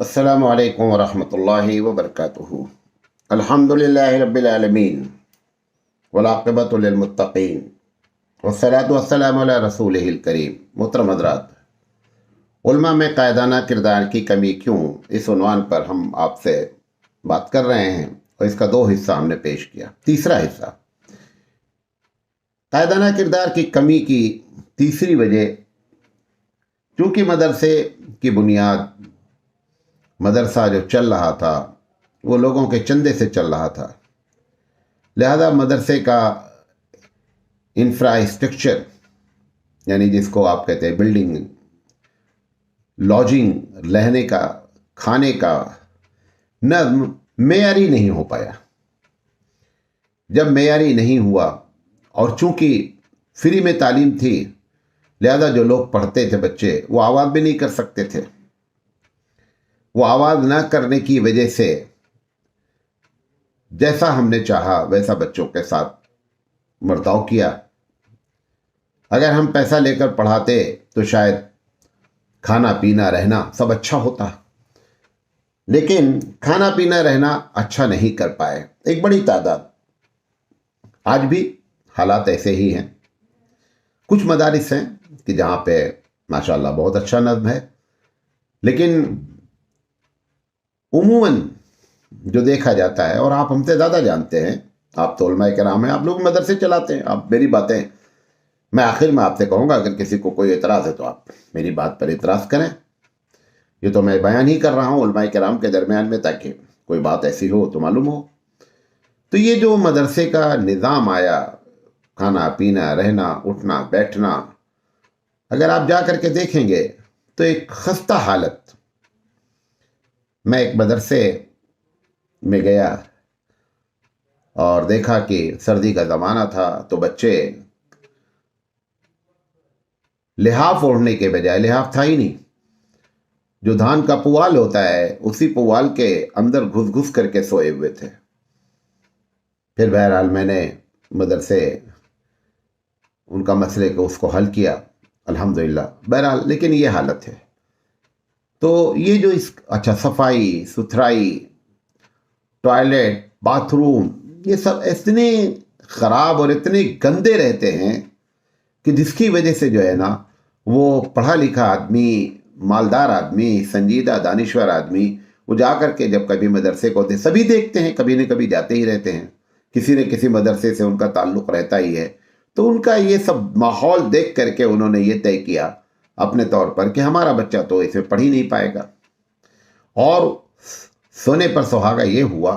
अस्सलामु अलैकुम वरहमतुल्लाहि वबरकातुहू। अल्हम्दुलिल्लाहि रब्बिल आलमीन वल आक़िबतु लिल मुत्तक़ीन वस्सलातु वस्सलामु अला रसूलिहिल करीम। मोहतरम हज़रात, उल्मा में कायदाना किरदार की कमी क्यों, इस उन्वान पर हम आपसे बात कर रहे हैं और इसका दो हिस्सा हमने पेश किया। तीसरा हिस्सा, कायदाना किरदार की कमी की तीसरी वजह, चूँकि मदरसे की बुनियाद, मदरसा जो चल रहा था वो लोगों के चंदे से चल रहा था, लिहाजा मदरसे का इंफ्रास्ट्रक्चर, यानी जिसको आप कहते हैं बिल्डिंग, लॉजिंग, रहने का, खाने का नज़्म मेयारी नहीं हो पाया। जब मेयारी नहीं हुआ और चूंकि फ्री में तालीम थी, लिहाजा जो लोग पढ़ते थे बच्चे, वो आवाज़ भी नहीं कर सकते थे। वो आवाज़ ना करने की वजह से जैसा हमने चाहा वैसा बच्चों के साथ बर्ताव किया। अगर हम पैसा लेकर पढ़ाते तो शायद खाना पीना रहना सब अच्छा होता, लेकिन खाना पीना रहना अच्छा नहीं कर पाए एक बड़ी तादाद। आज भी हालात ऐसे ही हैं। कुछ मदारिस हैं कि जहाँ पे माशाल्लाह बहुत अच्छा नज़्म है, लेकिन उमूमन जो देखा जाता है, और आप हमसे ज़्यादा जानते हैं, आप तो उलमाए किराम हैं, आप लोग मदरसे चलाते हैं, आप मेरी बातें, मैं आखिर में आपसे कहूँगा अगर किसी को कोई एतराज़ है तो आप मेरी बात पर एतराज़ करें। ये तो मैं बयान ही कर रहा हूँ उलमाए किराम के दरमियान में, ताकि कोई बात ऐसी हो तो मालूम हो। तो ये जो मदरसे का निज़ाम आया, खाना पीना रहना उठना बैठना, अगर आप जा करके देखेंगे तो एक खस्ता हालत। मैं एक मदरसे में गया और देखा कि सर्दी का ज़माना था, तो बच्चे लिहाफ ओढ़ने के बजाय, लिहाफ था ही नहीं, जो धान का पुआल होता है उसी पुआल के अंदर घुस घुस करके सोए हुए थे। फिर बहरहाल मैंने मदरसे उनका मसले को उसको हल किया अल्हम्दुलिल्लाह। बहरहाल लेकिन ये हालत है। तो ये जो इस अच्छा सफाई सुथराई, टॉयलेट, बाथरूम, ये सब इतने ख़राब और इतने गंदे रहते हैं कि जिसकी वजह से जो है ना, वो पढ़ा लिखा आदमी, मालदार आदमी, संजीदा दानिश्वर आदमी, वो जा कर के जब कभी मदरसे को सभी देखते हैं, कभी न कभी जाते ही रहते हैं, किसी न किसी मदरसे से उनका ताल्लुक़ रहता ही है। तो उनका ये सब माहौल देख करके उन्होंने ये तय किया अपने तौर पर कि हमारा बच्चा तो इसे पढ़ ही नहीं पाएगा। और सोने पर सुहागा ये हुआ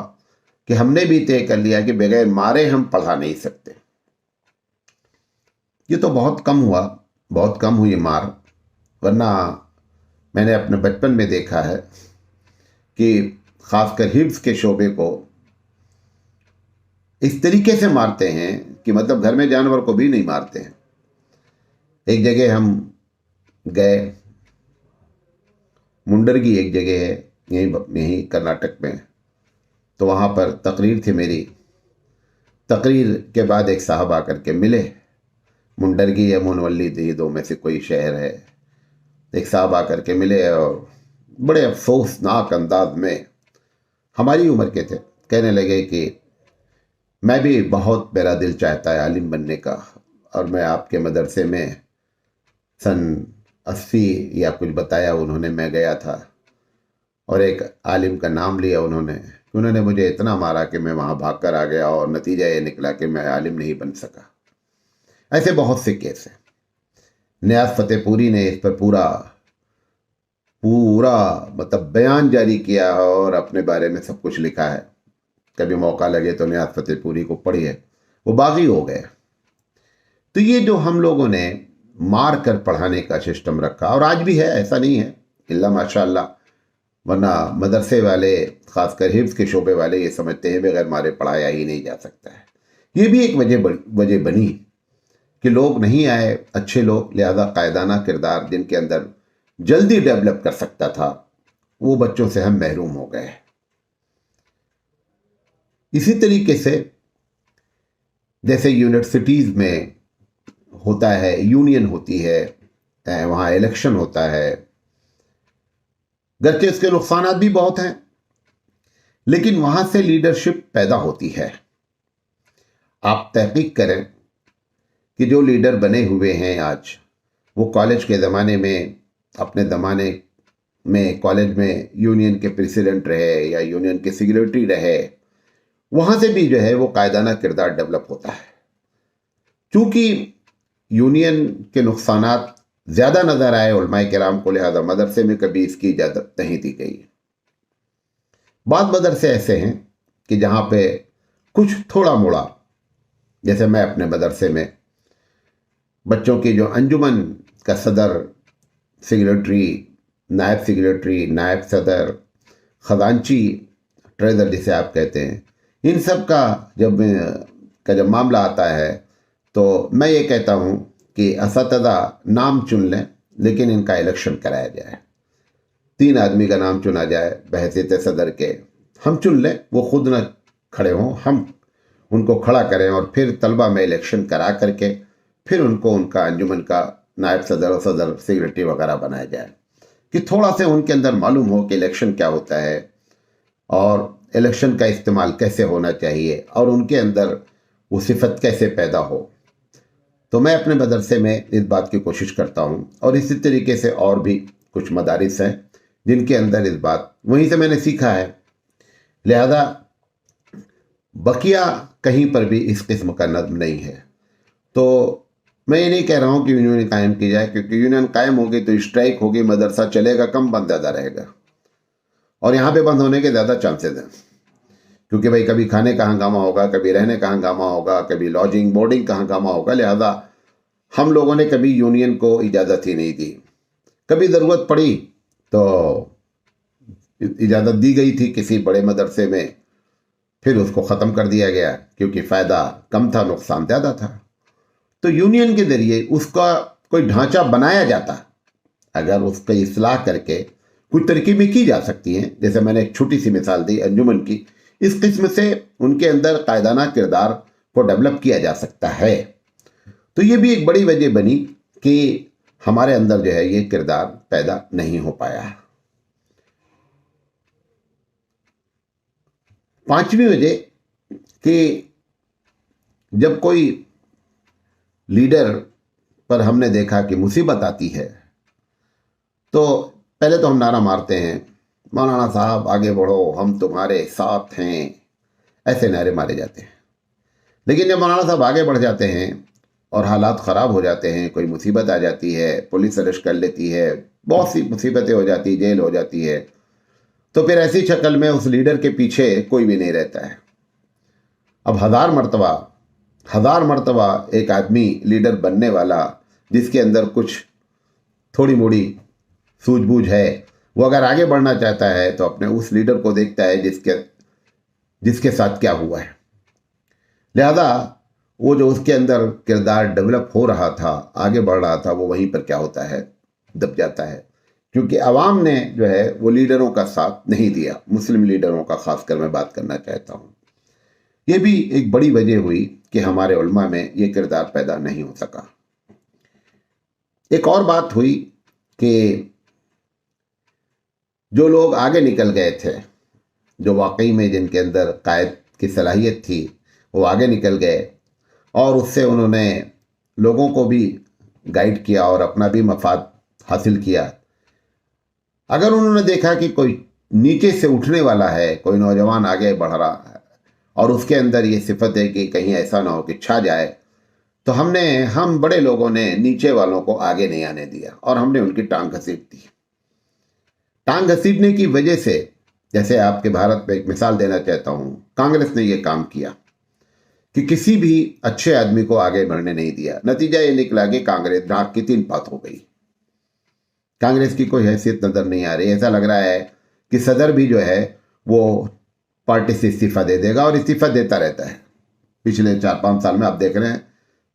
कि हमने भी तय कर लिया कि बगैर मारे हम पढ़ा नहीं सकते। ये तो बहुत कम हुआ, बहुत कम हुई मार, वरना मैंने अपने बचपन में देखा है कि ख़ासकर हिफ्ज़ के शोबे को इस तरीके से मारते हैं कि मतलब घर में जानवर को भी नहीं मारते हैं। एक जगह हम गए, मुंडरगी एक जगह है यहीं कर्नाटक में, तो वहाँ पर तकरीर थी मेरी। तकरीर के बाद एक साहब आकर के मिले, मुंडरगी या मुनवल्ली, ये दो में से कोई शहर है। एक साहब आकर के मिले और बड़े अफसोसनाक अंदाज में, हमारी उम्र के थे, कहने लगे कि मैं भी बहुत, मेरा दिल चाहता है आलिम बनने का, और मैं आपके मदरसे में सन 80 या कुछ बताया उन्होंने, मैं गया था और एक आलिम का नाम लिया उन्होंने मुझे इतना मारा कि मैं वहाँ भाग कर आ गया, और नतीजा ये निकला कि मैं आलिम नहीं बन सका। ऐसे बहुत से केस हैं। नियाज़ फतेहपुरी ने इस पर पूरा मतलब बयान जारी किया है और अपने बारे में सब कुछ लिखा है। कभी मौका लगे तो नियाज़ फतेहपुरी को पढ़िए, वो बागी हो गए। तो ये जो हम लोगों ने मार कर पढ़ाने का सिस्टम रखा, और आज भी है, ऐसा नहीं है इल्ला माशाअल्लाह, वरना मदरसे वाले, ख़ासकर हिफ्ज़ के शोबे वाले, ये समझते हैं बगैर मारे पढ़ाया ही नहीं जा सकता है। ये भी एक वजह बनी कि लोग नहीं आए अच्छे लोग, लिहाजा कायदाना किरदार जिनके अंदर जल्दी डेवलप कर सकता था, वो बच्चों से हम महरूम हो गए। इसी तरीके से जैसे यूनिवर्सिटीज़ में होता है, यूनियन होती है, वहाँ इलेक्शन होता है, गर्चे इसके नुकसान भी बहुत हैं, लेकिन वहां से लीडरशिप पैदा होती है। आप तहकीक करें कि जो लीडर बने हुए हैं आज, वो कॉलेज के ज़माने में, अपने ज़माने में कॉलेज में यूनियन के प्रेसिडेंट रहे या यूनियन के सेक्रेटरी रहे, वहां से भी जो है वो कायदाना किरदार डेवलप होता है। चूंकि यूनियन के नुकसानात ज़्यादा नज़र आए उलमाए किराम को, लिहाजा मदरसे में कभी इसकी इजाज़त नहीं दी गई। बाद मदरसे ऐसे हैं कि जहाँ पे कुछ थोड़ा मोड़ा, जैसे मैं अपने मदरसे में बच्चों की जो अंजुमन का सदर, सेक्रेटरी, नायब सेक्रेटरी, नायब सदर, ख़जांची, ट्रेजर जिसे आप कहते हैं, इन सब का जब मामला आता है तो मैं ये कहता हूँ कि असतज़ा नाम चुन लें, लेकिन इनका इलेक्शन कराया जाए। 3 आदमी का नाम चुना जाए बहैसियत सदर के, हम चुन लें, वो खुद न खड़े हों, हम उनको खड़ा करें और फिर तलबा में इलेक्शन करा करके फिर उनको उनका अंजुमन का नायब सदर और सदर सेक्रेटरी वगैरह बनाया जाए, कि थोड़ा से उनके अंदर मालूम हो कि इलेक्शन क्या होता है और इलेक्शन का इस्तेमाल कैसे होना चाहिए और उनके अंदर वो सिफत कैसे पैदा हो। तो मैं अपने मदरसे में इस बात की कोशिश करता हूँ, और इसी तरीके से और भी कुछ मदारिस हैं जिनके अंदर इस बात, वहीं से मैंने सीखा है। लिहाजा बकिया कहीं पर भी इस किस्म का नज़्म नहीं है। तो मैं ये नहीं कह रहा हूँ कि यूनियन कायम की जाए, क्योंकि यूनियन कायम होगी तो स्ट्राइक होगी, मदरसा चलेगा कम, बंद ज़्यादा रहेगा, और यहाँ पे बंद होने के ज़्यादा चांसेस हैं। क्योंकि भाई कभी खाने का हंगामा होगा, कभी रहने का हंगामा होगा, कभी लॉजिंग बोर्डिंग का हंगामा होगा। लिहाजा हम लोगों ने कभी यूनियन को इजाज़त ही नहीं दी। कभी ज़रूरत पड़ी तो इजाज़त दी गई थी किसी बड़े मदरसे में, फिर उसको ख़त्म कर दिया गया क्योंकि फ़ायदा कम था, नुकसान ज़्यादा था। तो यूनियन के ज़रिए उसका कोई ढांचा बनाया जाता, अगर उसकी इस्लाह करके कुछ तरकीबें की जा सकती हैं, जैसे मैंने एक छोटी सी मिसाल दी अंजुमन की, इस किस्म से उनके अंदर कायदाना किरदार को डेवलप किया जा सकता है। तो ये भी एक बड़ी वजह बनी कि हमारे अंदर जो है ये किरदार पैदा नहीं हो पाया। 5वीं वजह कि जब कोई लीडर पर हमने देखा कि मुसीबत आती है तो पहले तो हम नारा मारते हैं, मौलाना साहब आगे बढ़ो, हम तुम्हारे साथ हैं, ऐसे नारे मारे जाते हैं। लेकिन जब मौलाना साहब आगे बढ़ जाते हैं और हालात ख़राब हो जाते हैं, कोई मुसीबत आ जाती है, पुलिस अरेस्ट कर लेती है, बहुत सी मुसीबतें हो जाती, जेल हो जाती है, तो फिर ऐसी शक्ल में उस लीडर के पीछे कोई भी नहीं रहता है। अब हज़ार मर्तबा एक आदमी लीडर बनने वाला, जिसके अंदर कुछ थोड़ी मोड़ी सूझबूझ है, वो अगर आगे बढ़ना चाहता है तो अपने उस लीडर को देखता है जिसके साथ क्या हुआ है। लिहाजा वो जो उसके अंदर किरदार डेवलप हो रहा था, आगे बढ़ रहा था, वो वहीं पर क्या होता है, दब जाता है, क्योंकि अवाम ने जो है वो लीडरों का साथ नहीं दिया। मुस्लिम लीडरों का खासकर मैं बात करना चाहता हूँ। ये भी एक बड़ी वजह हुई कि हमारे उलमा में ये किरदार पैदा नहीं हो सका। एक और बात हुई कि जो लोग आगे निकल गए थे, जो वाकई में जिनके अंदर कायद की सलाहियत थी, वो आगे निकल गए और उससे उन्होंने लोगों को भी गाइड किया और अपना भी मफाद हासिल किया। अगर उन्होंने देखा कि कोई नीचे से उठने वाला है, कोई नौजवान आगे बढ़ रहा है और उसके अंदर ये सिफत है कि कहीं ऐसा ना हो कि छा जाए, तो हम बड़े लोगों ने नीचे वालों को आगे नहीं आने दिया और हमने उनकी टांग घसीट दी। टांग घसीटने की वजह से, जैसे आपके भारत में एक मिसाल देना चाहता हूं, कांग्रेस ने यह काम किया कि किसी भी अच्छे आदमी को आगे बढ़ने नहीं दिया। नतीजा ये निकला कि कांग्रेस नाक की 3 पात हो गई। कांग्रेस की कोई हैसियत नजर नहीं आ रही। ऐसा लग रहा है कि सदर भी जो है वो पार्टी से इस्तीफा दे देगा और इस्तीफा देता रहता है। पिछले 4-5 साल में आप देख रहे हैं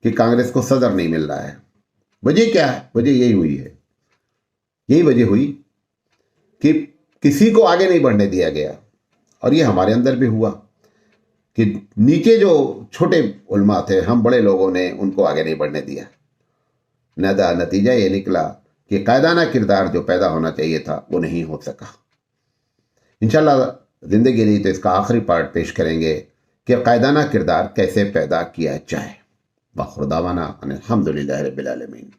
कि कांग्रेस को सदर नहीं मिल रहा है। वजह क्या है? वजह यही हुई है, यही वजह हुई कि किसी को आगे नहीं बढ़ने दिया गया। और ये हमारे अंदर भी हुआ कि नीचे जो छोटे उलमा थे, हम बड़े लोगों ने उनको आगे नहीं बढ़ने दिया। नतीजा ये निकला कि कायदाना किरदार जो पैदा होना चाहिए था वो नहीं हो सका। इंशाल्लाह ज़िंदगी रही तो इसका आखिरी पार्ट पेश करेंगे कि कायदाना किरदार कैसे पैदा किया जाए। वाखिर दावाना अनिल हम्दुलिल्लाहि रब्बिल आलमीन।